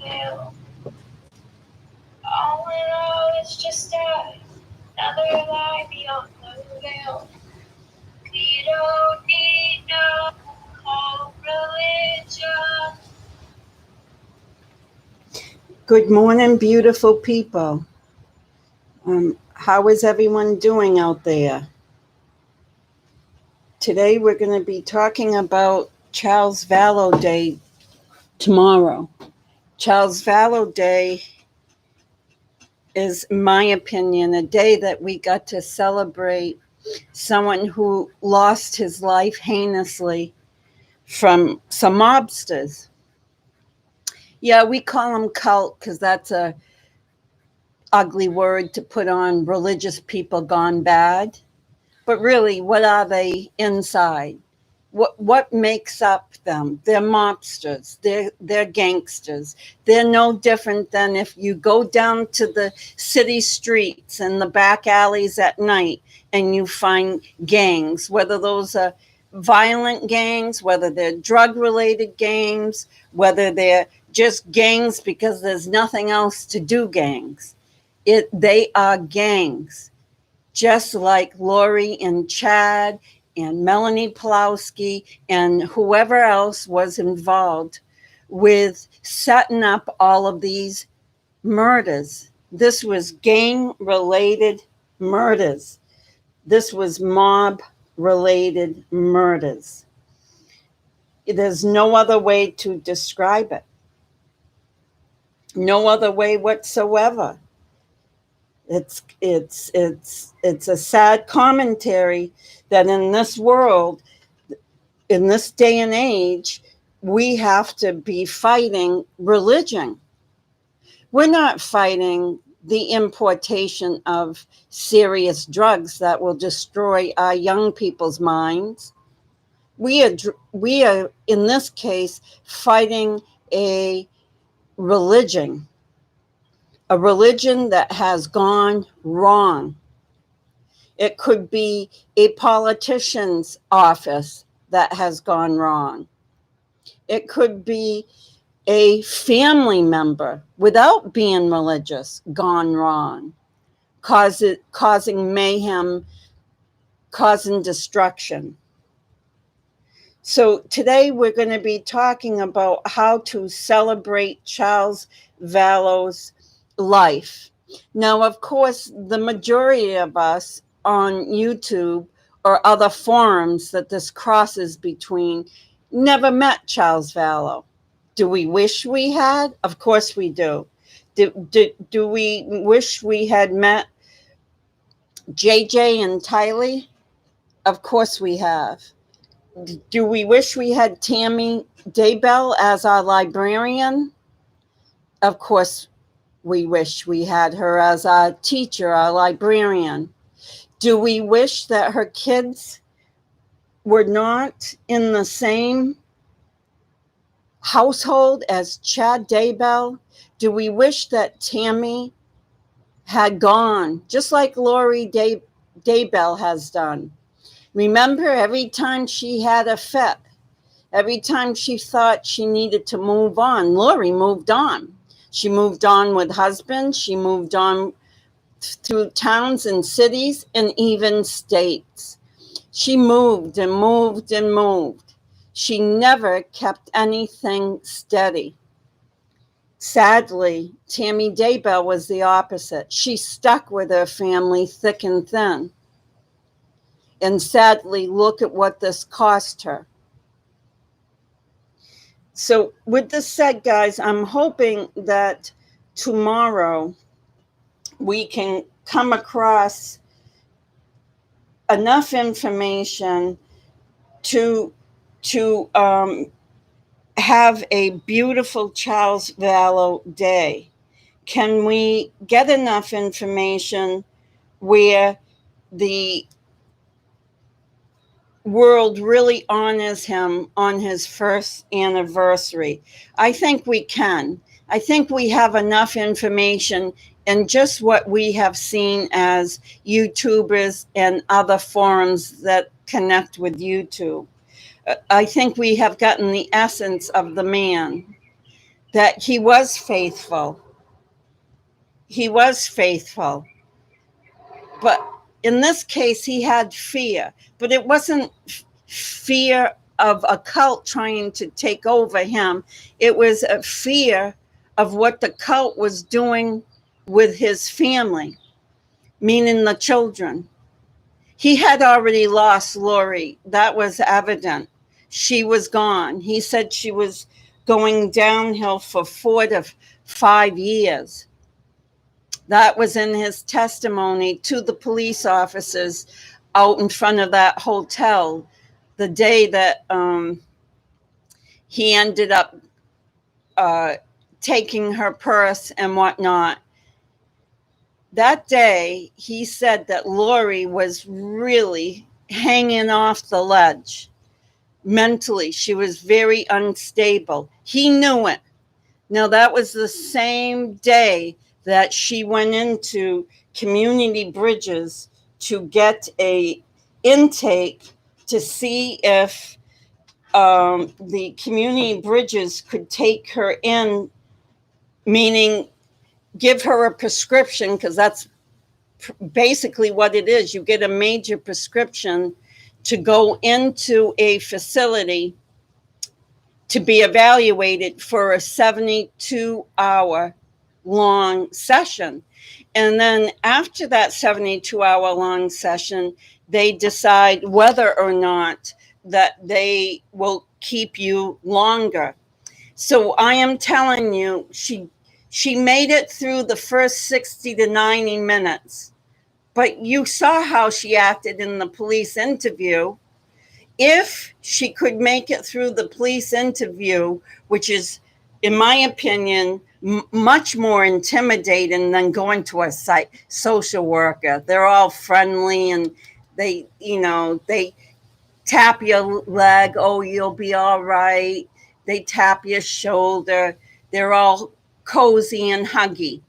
veil. All in all, it's just another lie beyond the veil. We don't need no whole religion. Good morning, beautiful people. How is everyone doing out there? Today we're going to be talking about Charles Vallow Day tomorrow. Charles Vallow Day is, in my opinion, a day that we got to celebrate someone who lost his life heinously from some mobsters. Yeah, we call them cult because that's a ugly word to put on religious people gone bad. But really, what are they inside? What makes up them? They're mobsters. They're gangsters. They're no different than if you go down to the city streets and the back alleys at night and you find gangs, whether those are violent gangs, whether they're drug-related gangs, whether they're just gangs because there's nothing else to do gangs. They are gangs, just like Lori and Chad and Melanie Pulowski and whoever else was involved with setting up all of these murders. This was gang-related murders. This was mob-related murders. There's no other way to describe it. No other way whatsoever. It's a sad commentary that in this world, in this day and age, we have to be fighting religion. We're not fighting the importation of serious drugs that will destroy our young people's minds. We are in this case fighting a religion that has gone wrong. It could be a politician's office that has gone wrong. It could be a family member, without being religious, gone wrong, causing mayhem, causing destruction. So today we're going to be talking about how to celebrate Charles Vallow's life. Now, of course, the majority of us on YouTube or other forums that this crosses between never met Charles Vallow. Do we wish we had? Of course we do. Do we wish we had met JJ and Tylee? Of course we have. Do we wish we had Tammy Daybell as our librarian? Of course we wish we had her as our teacher, our librarian. Do we wish that her kids were not in the same household as Chad Daybell? Do we wish that Tammy had gone, just like Lori Daybell has done? Remember, every time she had a fit, every time she thought she needed to move on, Lori moved on. She moved on with husbands. She moved on through towns and cities and even states. She moved and moved and moved. She never kept anything steady. Sadly, Tammy Daybell was the opposite. She stuck with her family thick and thin. And sadly, look at what this cost her. So with this said, guys, I'm hoping that tomorrow we can come across enough information to have a beautiful Charles Vallow Day. Can we get enough information where the world really honors him on his first anniversary? I think we can. I think we have enough information in just what we have seen as YouTubers and other forums that connect with YouTube. I think we have gotten the essence of the man. that he was faithful. He was faithful. But in this case, he had fear. But it wasn't fear of a cult trying to take over him. It was a fear of what the cult was doing with his family, meaning the children. He had already lost Lori. That was evident. She was gone. He said she was going downhill for 4 to 5 years. That was in his testimony to the police officers out in front of that hotel the day that he ended up taking her purse and whatnot. That day, he said that Lori was really hanging off the ledge mentally. She was very unstable. He knew it. Now, that was the same day that she went into Community Bridges to get a intake to see if the Community Bridges could take her in, meaning give her a prescription, because that's basically what it is. You get a major prescription to go into a facility to be evaluated for a 72-hour long session. And then after that 72-hour long session, they decide whether or not that they will keep you longer. So I am telling you, she made it through the first 60 to 90 minutes. But you saw how she acted in the police interview. If she could make it through the police interview, which is, in my opinion, much more intimidating than going to a social worker. They're all friendly and they tap your leg. Oh, you'll be all right. They tap your shoulder. They're all cozy and huggy.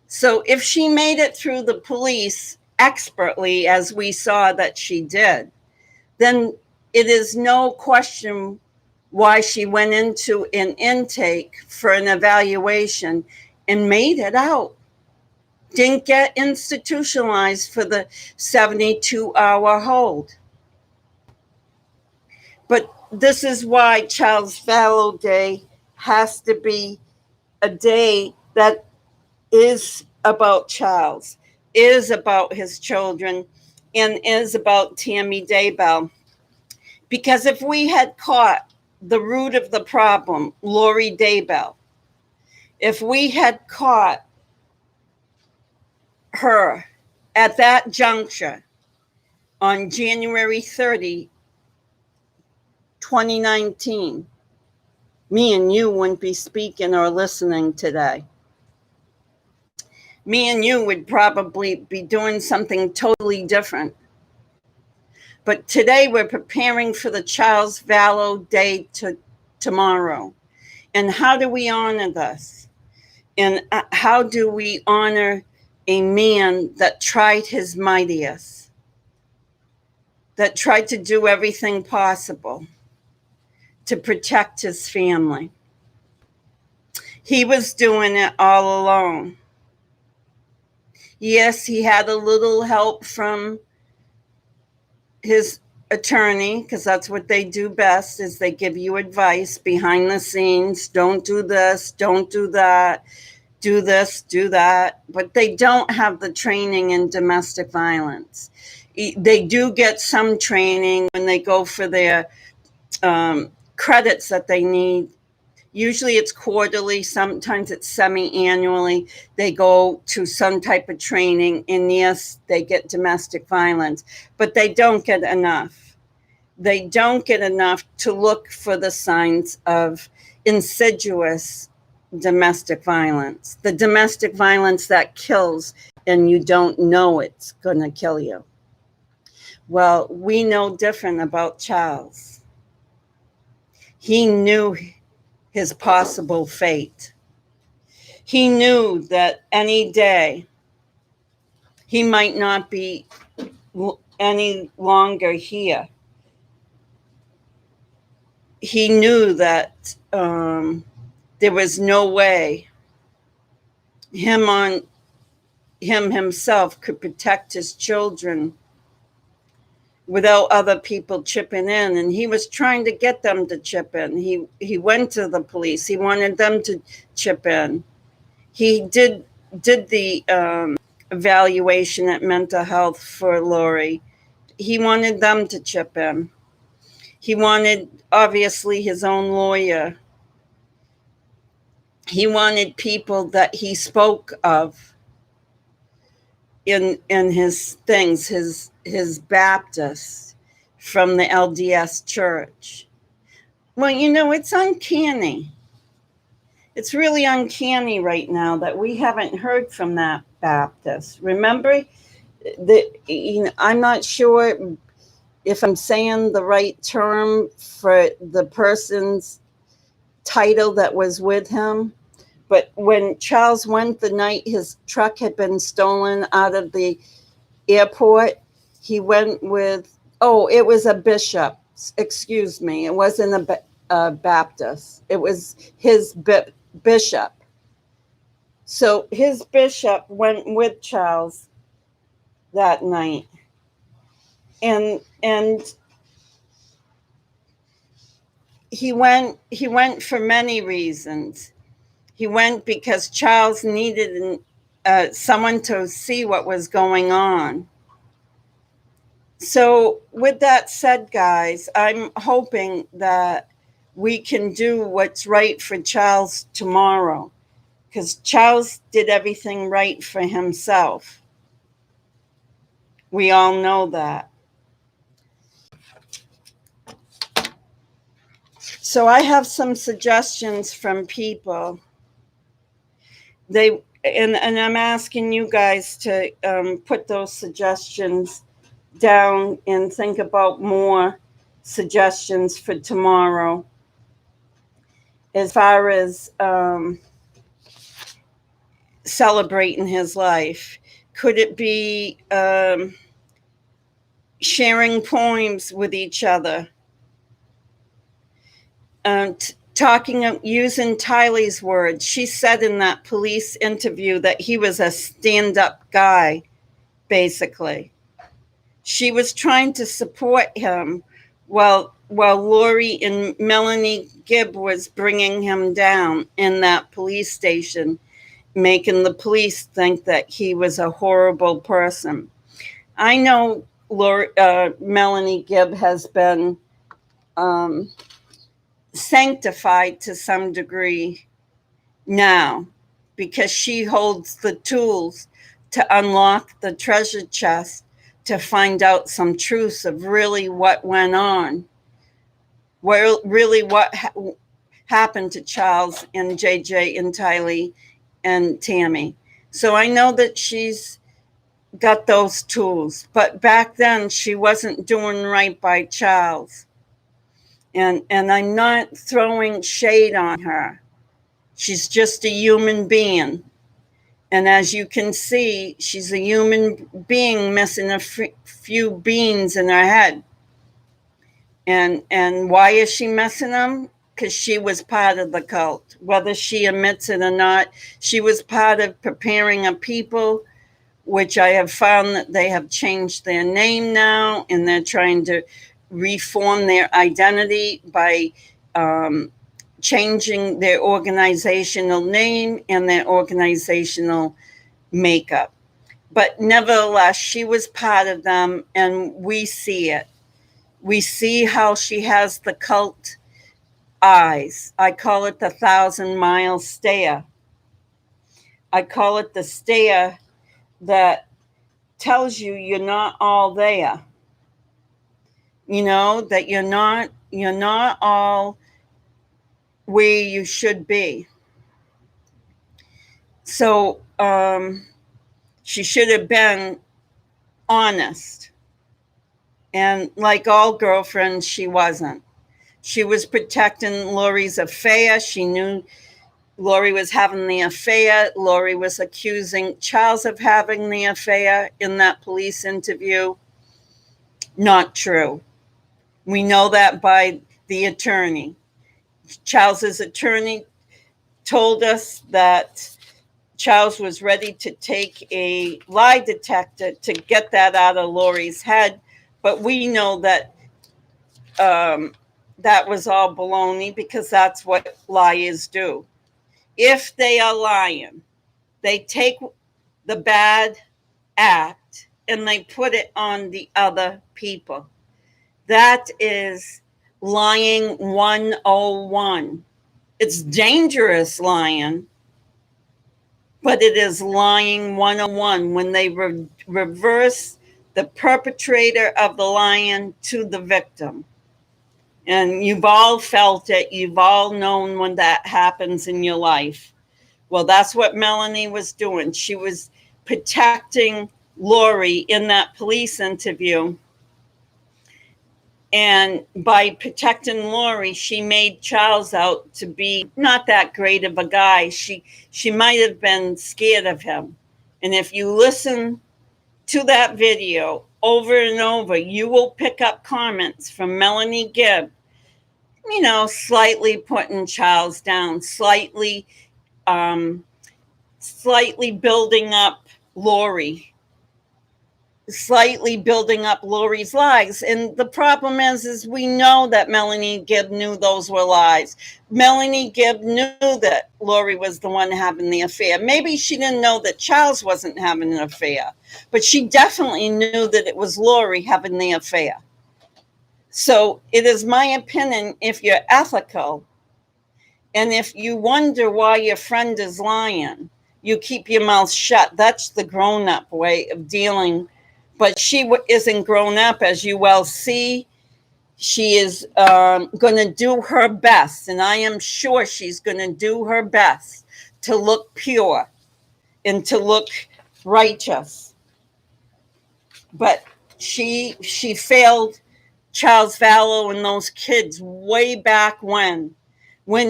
So if she made it through the police expertly, as we saw that she did, then it is no question why she went into an intake for an evaluation and made it out. Didn't get institutionalized for the 72-hour hold. But this is why Charles Vallow Day has to be a day that is about Charles, is about his children, and is about Tammy Daybell. Because if we had caught the root of the problem, Lori Daybell, if we had caught her at that juncture on January 30, 2019, me and you wouldn't be speaking or listening today. Me and you would probably be doing something totally different. But today we're preparing for the Charles Vallow Day tomorrow. And how do we honor this? And how do we honor a man that tried his mightiest, that tried to do everything possible to protect his family? He was doing it all alone. Yes, he had a little help from his attorney, because that's what they do best, is they give you advice behind the scenes. Don't do this, don't do that, do this, do that. But they don't have the training in domestic violence. They do get some training when they go for their credits that they need. Usually it's quarterly, sometimes it's semi-annually. They go to some type of training, and yes, they get domestic violence, but they don't get enough. They don't get enough to look for the signs of insidious domestic violence, the domestic violence that kills and you don't know it's going to kill you. Well, we know different about Charles. He knew his possible fate. He knew that any day he might not be any longer here. He knew that there was no way him himself could protect his children without other people chipping in. And he was trying to get them to chip in. He went to the police. He wanted them to chip in. He did the evaluation at mental health for Lori. He wanted them to chip in. He wanted, obviously, his own lawyer. He wanted people that he spoke of in his things, his Baptists from the LDS church. Well, it's uncanny. It's really uncanny right now that we haven't heard from that Baptist. Remember, I'm not sure if I'm saying the right term for the person's title that was with him. But when Charles went the night his truck had been stolen out of the airport, he went with, it was a bishop. Excuse me. It wasn't a Baptist. It was his bishop. So his bishop went with Charles that night. And he went for many reasons. He went because Charles needed someone to see what was going on. So with that said, guys, I'm hoping that we can do what's right for Charles tomorrow, because Charles did everything right for himself. We all know that. So I have some suggestions from people. And I'm asking you guys to put those suggestions down and think about more suggestions for tomorrow as far as celebrating his life. Could it be sharing poems with each other? Using Tylee's words. She said in that police interview that he was a stand-up guy, basically. She was trying to support him while Lori and Melanie Gibb was bringing him down in that police station, making the police think that he was a horrible person. I know Melanie Gibb has been sanctified to some degree now, because she holds the tools to unlock the treasure chest to find out some truths of really what went on, what happened to Charles and JJ and Tylee and Tammy. So I know that she's got those tools, but back then she wasn't doing right by Charles. And I'm not throwing shade on her. She's just a human being. And as you can see, she's a human being missing a few beans in her head. And why is she missing them? Because she was part of the cult. Whether she admits it or not, she was part of preparing a people, which I have found that they have changed their name now, and they're trying to reform their identity by changing their organizational name and their organizational makeup. But nevertheless, she was part of them, and we see it. We see how she has the cult eyes. I call it the 1,000-mile stare. I call it the stare that tells you you're not all there. That you're not all where you should be. So she should have been honest. And like all girlfriends, she wasn't. She was protecting Lori's affair. She knew Lori was having the affair. Lori was accusing Charles of having the affair in that police interview. Not true. We know that by the attorney. Charles's attorney told us that Charles was ready to take a lie detector to get that out of Lori's head, but we know that that was all baloney, because that's what liars do. If they are lying, they take the bad act and they put it on the other people. That is lying 101. It's dangerous lying, but it is lying 101 when they reverse the perpetrator of the lying to the victim. And you've all felt it. You've all known when that happens in your life. Well, that's what Melanie was doing. She was protecting Lori in that police interview. And by protecting Lori, she made Charles out to be not that great of a guy. She might have been scared of him. And if you listen to that video over and over, you will pick up comments from Melanie Gibb, slightly putting Charles down, slightly building up Lori, slightly building up Lori's lies. And the problem is we know that Melanie Gibb knew those were lies. Melanie Gibb knew that Lori was the one having the affair. Maybe she didn't know that Charles wasn't having an affair, but she definitely knew that it was Lori having the affair. So it is my opinion, if you're ethical and if you wonder why your friend is lying, you keep your mouth shut. That's the grown-up way of dealing. But she isn't grown up, as you well see. She is going to do her best, and I am sure she's going to do her best to look pure and to look righteous. But she failed Charles Vallow and those kids way back when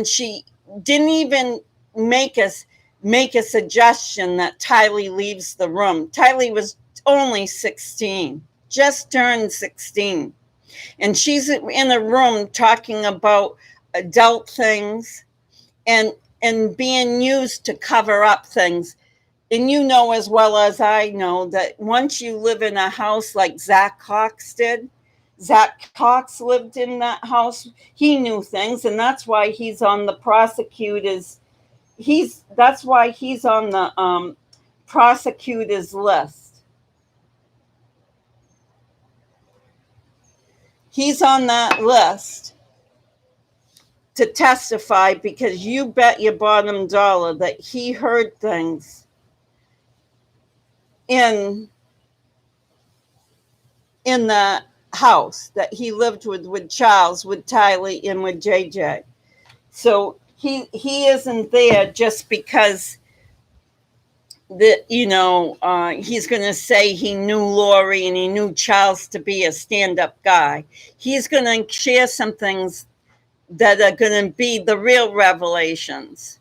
she didn't even make a suggestion that Tylee leaves the room. Tylee was only 16, just turned 16. And she's in a room talking about adult things and being used to cover up things. And you know as well as I know that once you live in a house like Zach Cox did, Zach Cox lived in that house. He knew things, and that's why he's on the prosecutor's. That's why he's on the prosecutor's list. He's on that list to testify, because you bet your bottom dollar that he heard things in the house that he lived with Charles, with Tylee, and with JJ. So he isn't there just because he's going to say he knew Lori and he knew Charles to be a stand-up guy. He's going to share some things that are going to be the real revelations.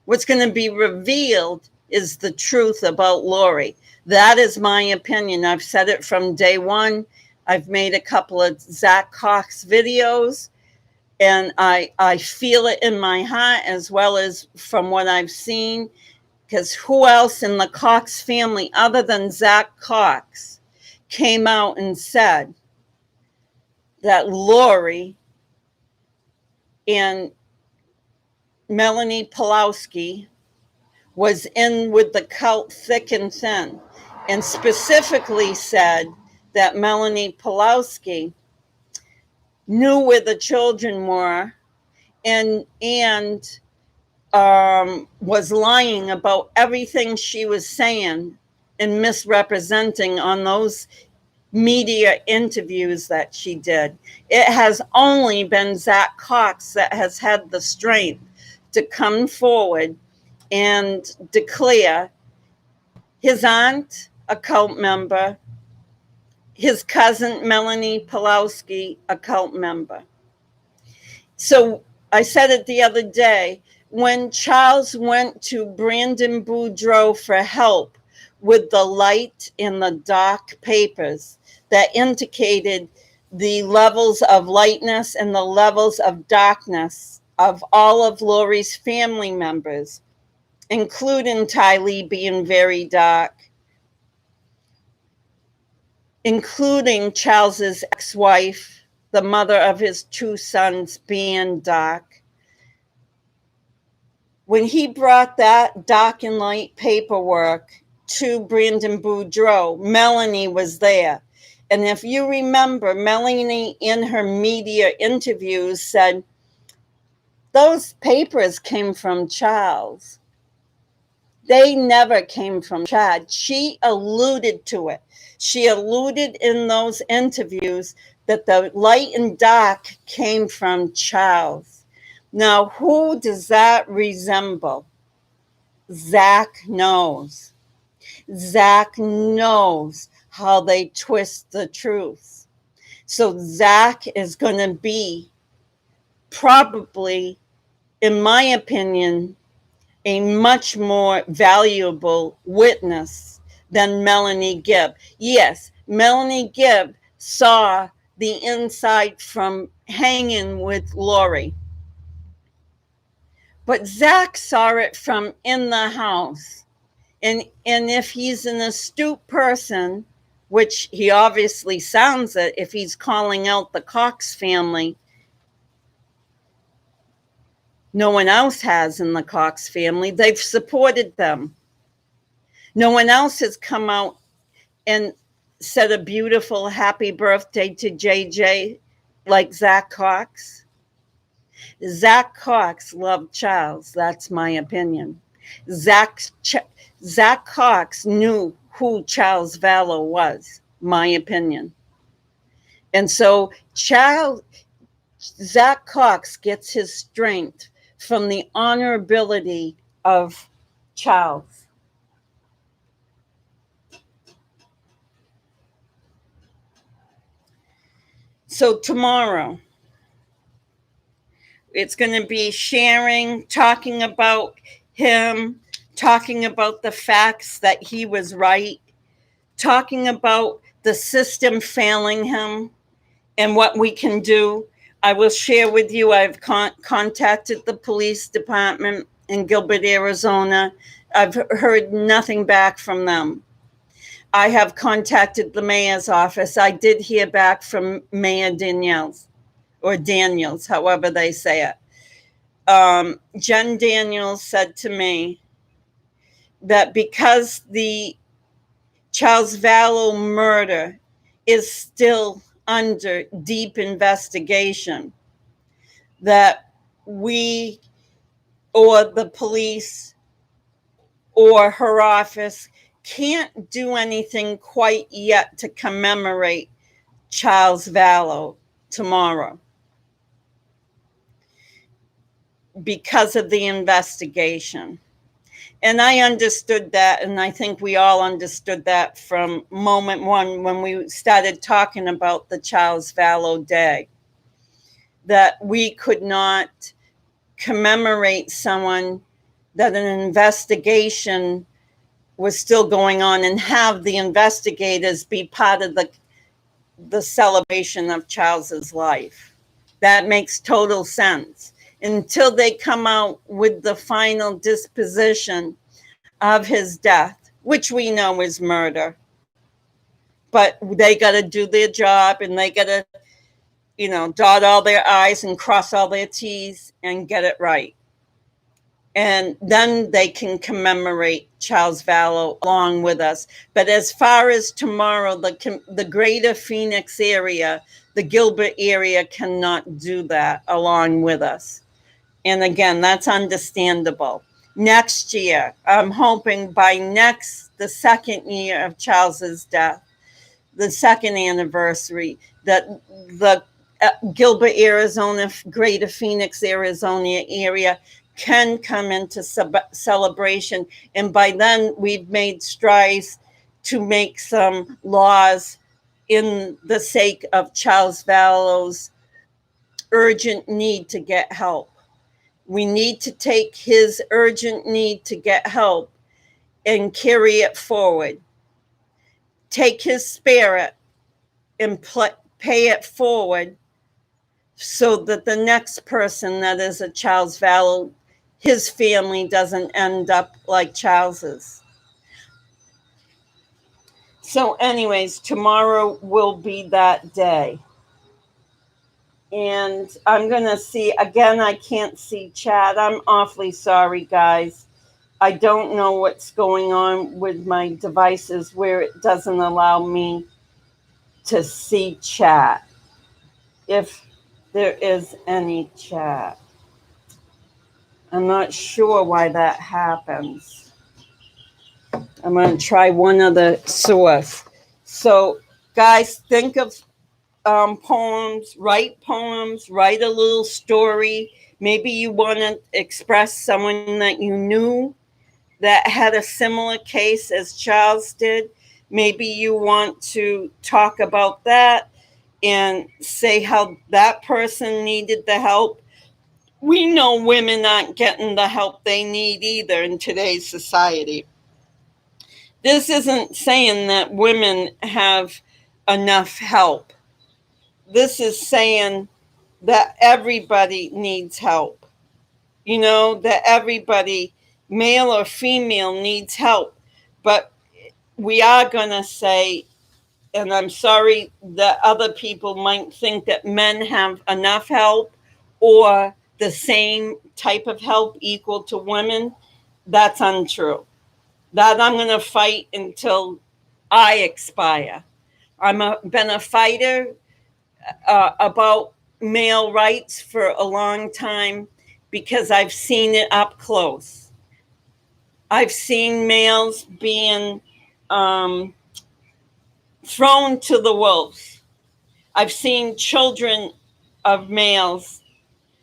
What's going to be revealed is the truth about Lori. That is my opinion. I've said it from day one. I've made a couple of Zach Cox videos, and I feel it in my heart as well as from what I've seen, because who else in the Cox family other than Zach Cox came out and said that Lori and Melanie Pawlowski was in with the cult thick and thin, and specifically said that Melanie Pawlowski knew where the children were and was lying about everything she was saying and misrepresenting on those media interviews that she did. It has only been Zach Cox that has had the strength to come forward and declare his aunt a cult member, his cousin Melanie Pawlowski a cult member. So I said it the other day, when Charles went to Brandon Boudreaux for help with the light in the dark papers that indicated the levels of lightness and the levels of darkness of all of Lori's family members, including Tylee being very dark, including Charles's ex-wife, the mother of his two sons, being dark. When he brought that dark and light paperwork to Brandon Boudreaux, Melanie was there. And if you remember, Melanie in her media interviews said, those papers came from Charles. They never came from Chad. She alluded to it. She alluded in those interviews that the light and dark came from Charles. Now, who does that resemble? Zach knows. Zach knows how they twist the truth. So Zach is going to be probably, in my opinion, a much more valuable witness than Melanie Gibb. Yes, Melanie Gibb saw the inside from hanging with Lori. But Zach saw it from in the house. And if he's an astute person, which he obviously sounds it if he's calling out the Cox family, no one else has in the Cox family. They've supported them. No one else has come out and said a beautiful happy birthday to JJ like Zach Cox. Zach Cox loved Charles. That's my opinion. Zach Cox knew who Charles Vallow was, my opinion. And so Zach Cox gets his strength from the honorability of Charles. So tomorrow, it's going to be sharing, talking about him, talking about the facts that he was right, talking about the system failing him and what we can do. I will share with you, I've contacted the police department in Gilbert, Arizona. I've heard nothing back from them. I have contacted the mayor's office. I did hear back from Mayor Daniels, however they say it. Jen Daniels said to me that because the Charles Vallow murder is still under deep investigation, that we or the police or her office can't do anything quite yet to commemorate Charles Vallow tomorrow because of the investigation. And I understood that, and I think we all understood that from moment one when we started talking about the Charles Vallow Day, that we could not commemorate someone, that an investigation was still going on, and have the investigators be part of the celebration of Charles's life. That makes total sense. Until they come out with the final disposition of his death, which we know is murder. But they got to do their job, and they got to, dot all their I's and cross all their T's and get it right. And then they can commemorate Charles Vallow along with us. But as far as tomorrow, the greater Phoenix area, the Gilbert area cannot do that along with us. And again, that's understandable. Next year, I'm hoping by the second year of Charles's death, the second anniversary, that the Gilbert, Arizona, greater Phoenix, Arizona area can come into celebration. And by then, we've made strides to make some laws in the sake of Charles Vallow's urgent need to get help. We need to take his urgent need to get help and carry it forward. Take his spirit and pay it forward so that the next person that is a Charles Vallow, his family doesn't end up like Charles's. So, anyways, tomorrow will be that day. And I'm going to see, again, I can't see chat. I'm awfully sorry, guys. I don't know what's going on with my devices where it doesn't allow me to see chat, if there is any chat. I'm not sure why that happens. I'm going to try one other source. So, guys, think of poems, write a little story. Maybe you want to express someone that you knew that had a similar case as Charles did. Maybe you want to talk about that and say how that person needed the help. We know women aren't getting the help they need either in today's society. This isn't saying that women have enough help. This is saying that everybody needs help. You know, that everybody, male or female, needs help. But we are going to say, and I'm sorry that other people might think that men have enough help or the same type of help equal to women. That's untrue. That I'm going to fight until I expire. Been a fighter about male rights for a long time because I've seen it up close. I've seen males being thrown to the wolves. I've seen children of males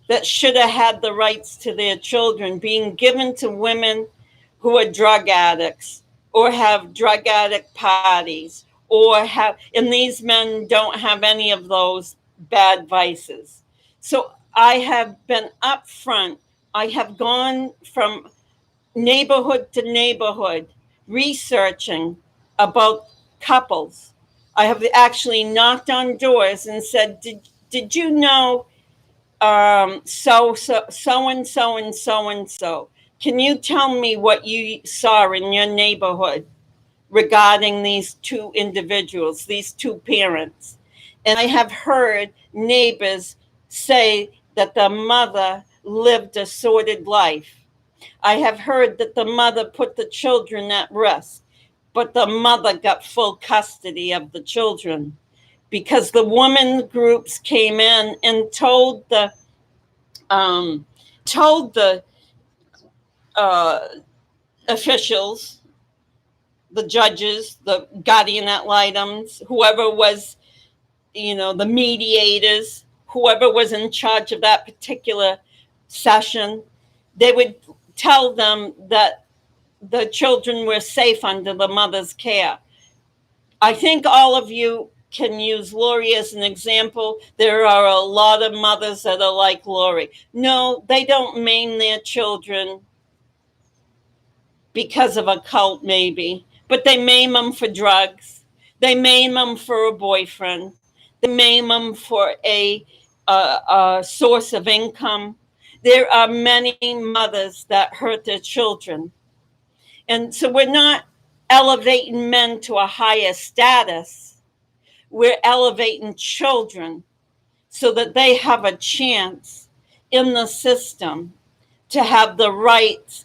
that should have had the rights to their children being given to women who are drug addicts or have drug addict parties and these men don't have any of those bad vices. So I have been upfront. I have gone from neighborhood to neighborhood researching about couples. I have actually knocked on doors and said, did you know so and so? Can you tell me what you saw in your neighborhood regarding these two individuals, these two parents? And I have heard neighbors say that the mother lived a sordid life. I have heard that the mother put the children at risk, but the mother got full custody of the children because the women groups came in and told the officials, the judges, the guardian ad litems, whoever was, the mediators, whoever was in charge of that particular session, they would tell them that the children were safe under the mother's care. I think all of you can use Lori as an example. There are a lot of mothers that are like Lori. No, they don't maim their children because of a cult, maybe, but they maim them for drugs. They maim them for a boyfriend. They maim them for a source of income. There are many mothers that hurt their children. And so we're not elevating men to a higher status. We're elevating children so that they have a chance in the system to have the rights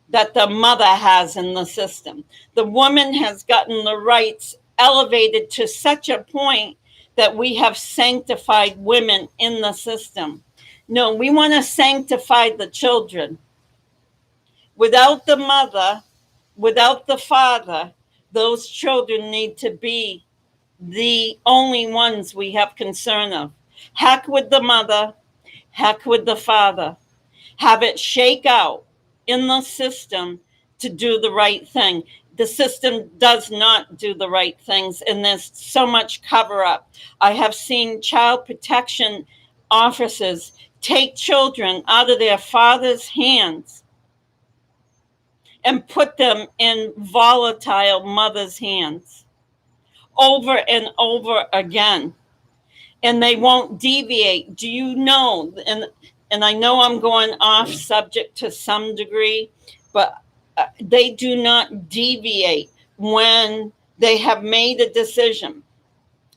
that the mother has in the system. The woman has gotten the rights elevated to such a point that we have sanctified women in the system. No, we want to sanctify the children. Without the mother, without the father, those children need to be the only ones we have concern of. Heck with the mother, heck with the father. Have it shake out in the system to do the right thing. The system does not do the right things, and there's so much cover up. I have seen child protection officers take children out of their father's hands and put them in volatile mother's hands over and over again. and they won't deviate. Do you know? And I know I'm going off subject to some degree, but they do not deviate when they have made a decision.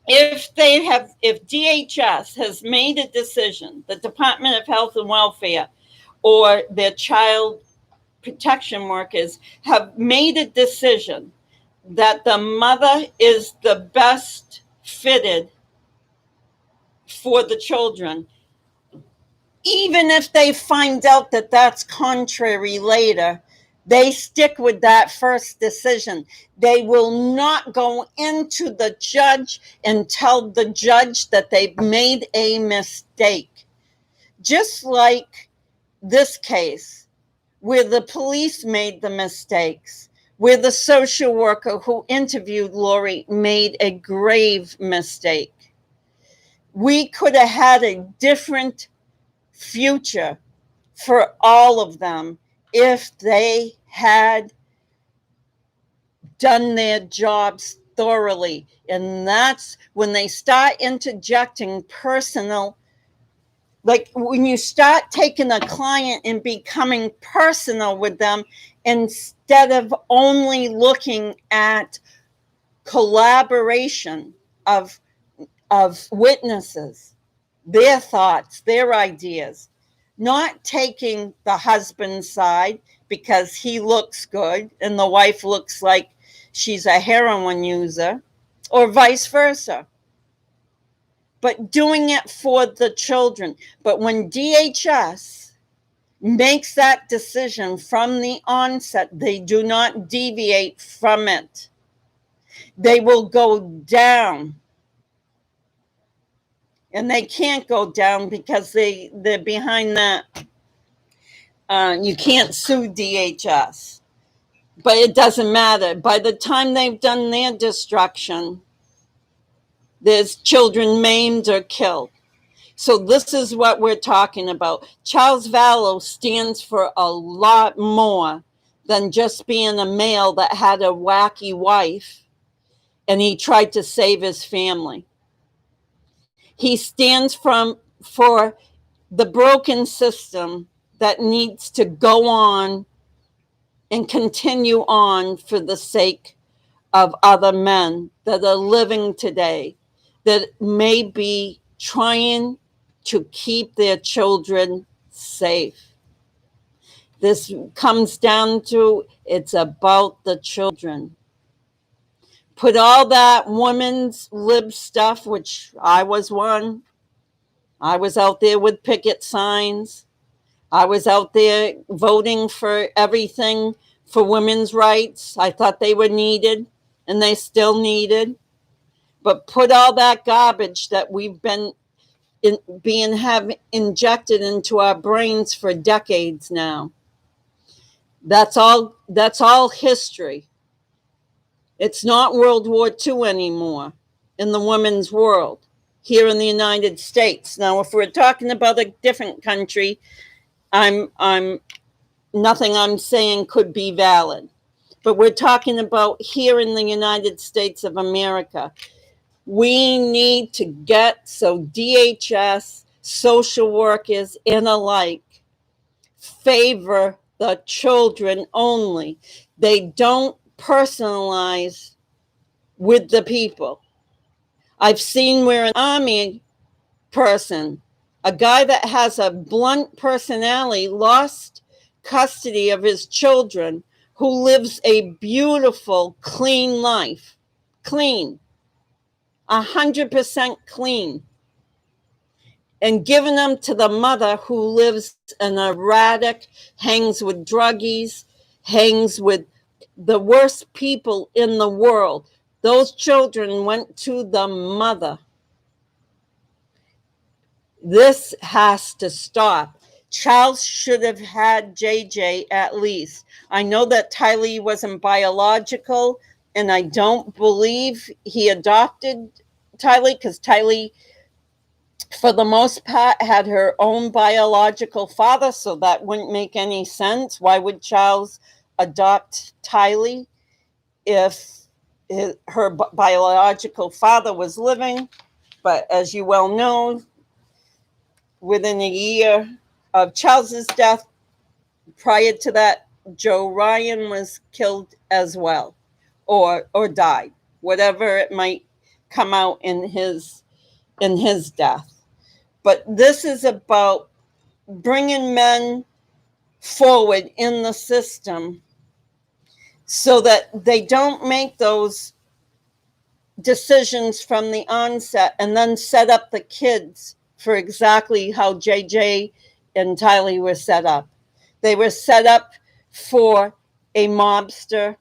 If DHS has made a decision, the Department of Health and Welfare or their child protection workers have made a decision that the mother is the best fitted for the children, even if they find out that that's contrary later, they stick with that first decision. They will not go into the judge and tell the judge that they've made a mistake. Just like this case, where the police made the mistakes, where the social worker who interviewed Lori made a grave mistake. We could have had a different future for all of them if they had done their jobs thoroughly. And that's when they start interjecting personal, like when you start taking a client and becoming personal with them instead of only looking at collaboration of witnesses, their thoughts, their ideas, not taking the husband's side because he looks good and the wife looks like she's a heroin user, or vice versa, but doing it for the children. But when DHS makes that decision from the onset, they do not deviate from it. They will go down. And they can't go down because they're behind that. You can't sue DHS. But it doesn't matter. By the time they've done their destruction, there's children maimed or killed. So this is what we're talking about. Charles Vallow stands for a lot more than just being a male that had a wacky wife and he tried to save his family. He stands for the broken system that needs to go on and continue on for the sake of other men that are living today, that may be trying to keep their children safe. This comes down to it's about the children. Put all that women's lib stuff, which I was one. I was out there with picket signs. I was out there voting for everything for women's rights. I thought they were needed, and they still needed. But put all that garbage that we've been have injected into our brains for decades now. That's all history. It's not World War II anymore in the women's world here in the United States. Now, if we're talking about a different country, I'm nothing I'm saying could be valid. But we're talking about here in the United States of America. We need to get so DHS, social workers, and alike favor the children only. They don't personalize with the people. I've seen where an army person, a guy that has a blunt personality, lost custody of his children, who lives a beautiful, clean life. Clean. 100% clean. And giving them to the mother who lives an erratic, hangs with druggies, hangs with the worst people in the world. Those children went to the mother. This has to stop. Charles should have had JJ at least. I know that Tylee wasn't biological, and I don't believe he adopted Tylee because Tylee, for the most part, had her own biological father, so that wouldn't make any sense. Why would Charles adopt Tylee if her biological father was living? But as you well know, within a year of Charles's death, prior to that, Joe Ryan was killed as well, or died, whatever it might come out in his death. But this is about bringing men forward in the system so that they don't make those decisions from the onset and then set up the kids for exactly how JJ and Tylee were set up. They were set up for a mobster,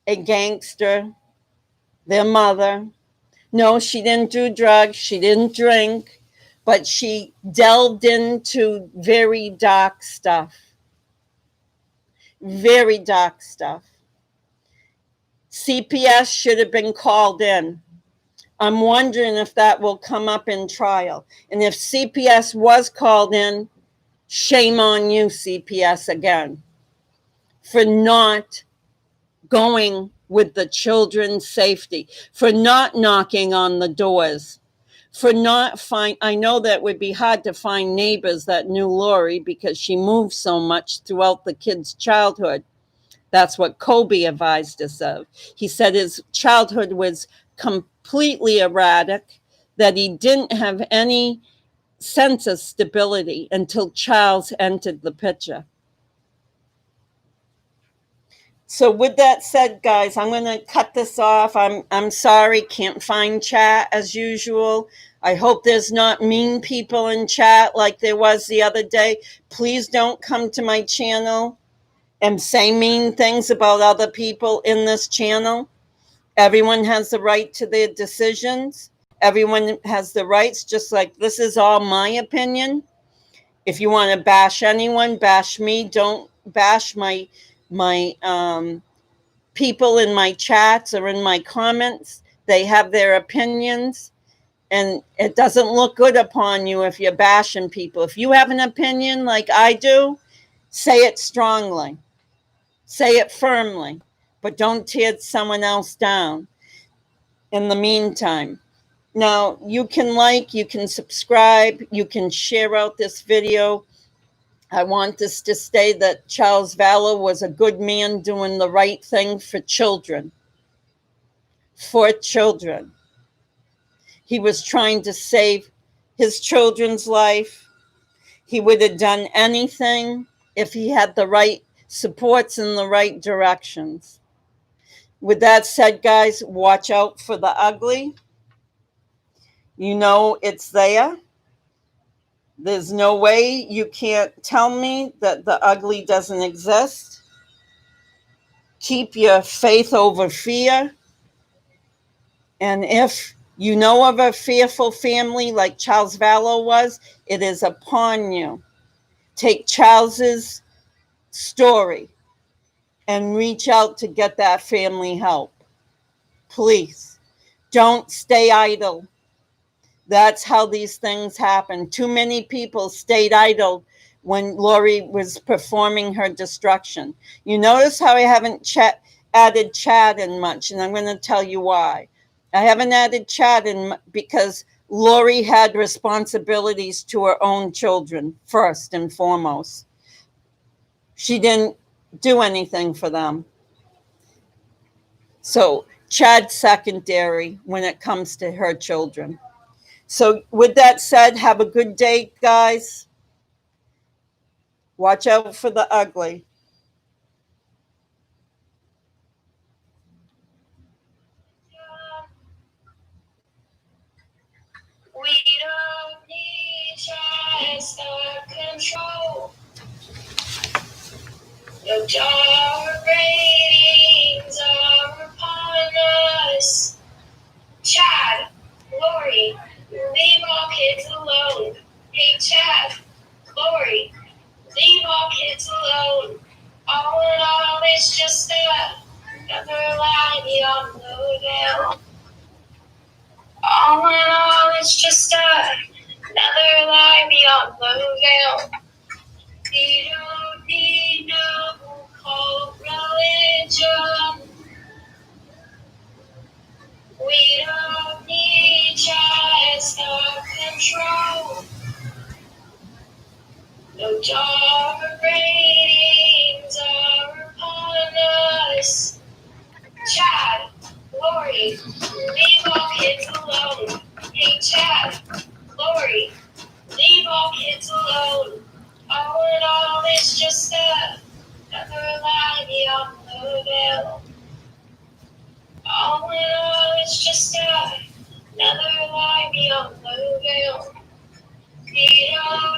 a gangster, their mother. No, she didn't do drugs, she didn't drink, but she delved into very dark stuff. Very dark stuff. CPS should have been called in. I'm wondering if that will come up in trial. And if CPS was called in, shame on you, CPS, again, for not going with the children's safety, for not knocking on the doors, for not I know that would be hard to find neighbors that knew Lori because she moved so much throughout the kids' childhood. That's what Colby advised us of. He said his childhood was completely erratic, that he didn't have any sense of stability until Charles entered the picture. So with that said, guys, I'm going to cut this off. I'm sorry, can't find chat as usual. I hope there's not mean people in chat like there was the other day. Please don't come to my channel and say mean things about other people in this channel. Everyone has the right to their decisions. Everyone has the rights, just like this is all my opinion. If you want to bash anyone, bash me. Don't bash my people in my chats or in my comments. They have their opinions, and it doesn't look good upon you if you're bashing people. If you have an opinion like I do, say it strongly. Say it firmly, but don't tear someone else down in the meantime. Now, you can subscribe, you can share out this video. I want this to stay that Charles Vallow was a good man doing the right thing for children. For children. He was trying to save his children's life. He would have done anything if he had the right supports in the right directions. With that said, guys, watch out for the ugly. You know it's there. There's no way you can't tell me that the ugly doesn't exist. Keep your faith over fear. And if you know of a fearful family like Charles Vallow was, it is upon you. Take Charles's story and reach out to get that family help. Please, don't stay idle. That's how these things happen. Too many people stayed idle when Lori was performing her destruction. You notice how I haven't added Chad in much, and I'm going to tell you why. I haven't added Chad in because Lori had responsibilities to her own children, first and foremost. She didn't do anything for them. So Chad's secondary when it comes to her children. So with that said, have a good day, guys. Watch out for the ugly. We don't need just control. No dark ratings are upon us. Chad, Lori, leave all kids alone. Hey, Chad, Lori, leave all kids alone. All in all, it's just another lie beyond the veil. All in all, it's just another lie beyond the veil. We don't need no cult religion. We don't need No dark ratings are upon us. Chad, Lori, leave all kids alone. Hey Chad, Lori, leave all kids alone. All in all, it's just another lie beyond the veil. All in all, it's just another lie beyond the veil. We don't